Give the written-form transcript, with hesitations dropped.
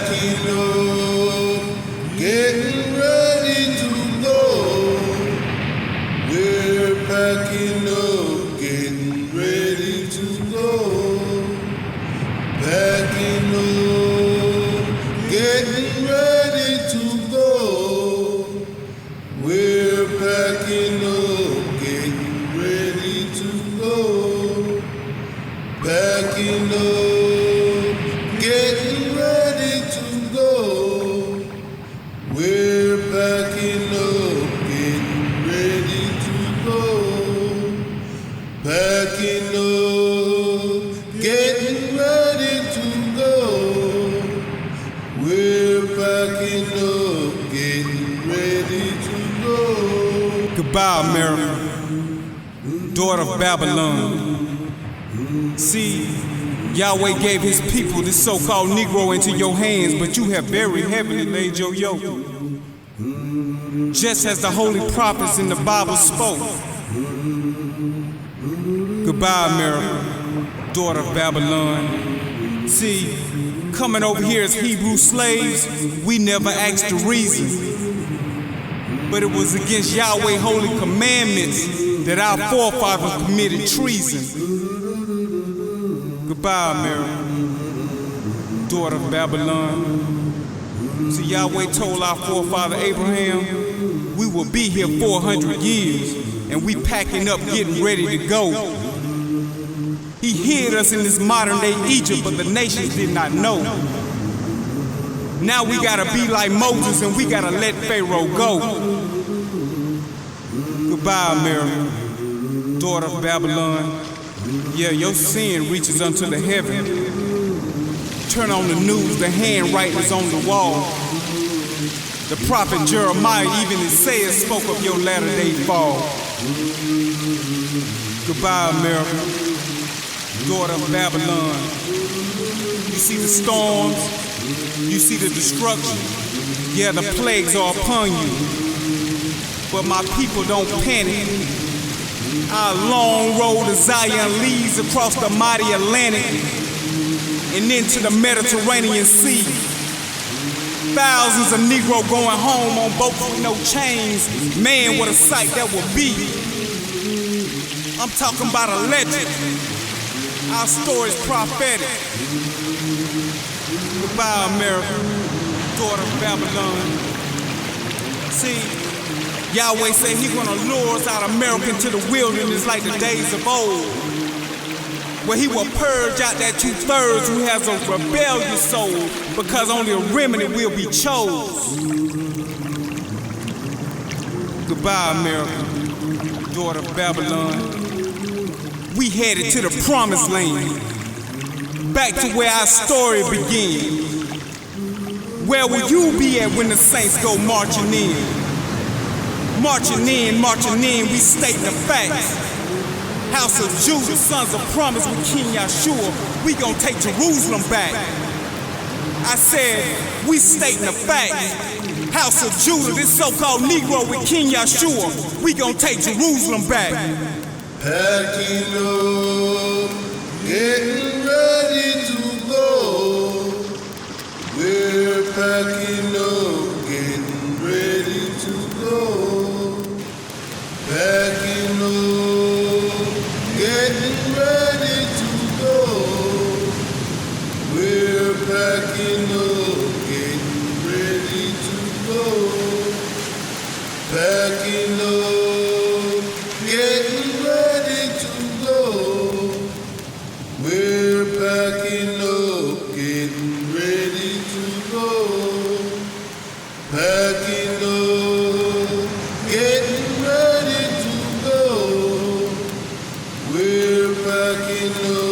Packing up, getting ready to go. We're packing up, getting ready to go. Packing up, getting ready to go. We're packing up, getting ready to go. Packing up, getting ready to go. We're packing up, getting ready to go. Packing up, getting ready to go. We're packing up, getting ready to go. Goodbye, America, daughter of Babylon. See, Yahweh gave his people, this so-called Negro, into your hands, but you have very heavily laid your yoke. Just as the holy prophets in the Bible spoke. Goodbye, America, daughter of Babylon. See, coming over here as Hebrew slaves, we never asked the reason. But it was against Yahweh's holy commandments that our forefathers committed treason. Goodbye, America, daughter of Babylon. See, Yahweh told our forefather Abraham, we will be here 400 years, and we packing up, getting ready to go. He hid us in this modern-day Egypt, but the nations did not know. Now we gotta be like Moses, and we gotta let Pharaoh go. Goodbye, America, daughter of Babylon. Yeah, your sin reaches unto the heaven. Turn on the news, the handwriting is on the wall. The prophet Jeremiah, even Isaiah, spoke of your latter-day fall. Goodbye, America, daughter of Babylon. You see the storms, you see the destruction. Yeah, the plagues are upon you. But my people don't panic. Our long road to Zion leads across the mighty Atlantic and into the Mediterranean Sea. Thousands of Negro going home on boats with no chains. Man, what a sight that would be. I'm talking about a legend. Our story's prophetic. Goodbye, America, daughter of Babylon. See, Yahweh said he's gonna lure us out of America into the wilderness like the days of old, where he will purge out that 2/3 who has a rebellious soul, because only a remnant will be chose. Goodbye, America, daughter of Babylon. We headed to the promised land, back to where our story began. Where will you be at when the saints go marching in? Marching in, we stating the facts. House of Judah, sons of promise with King Yeshua, we gon' take Jerusalem back. I said, we stating the facts. House of Judah, this so-called Negro with King Yeshua, we gon' take Jerusalem back. Packing up, getting ready to go. We're packing up, getting ready to go. Packing up, getting ready to go. We're packing up, getting ready to go. Packing up, getting ready to go. We're packing up, getting ready to go. Packing up, getting ready to go. We're packing up.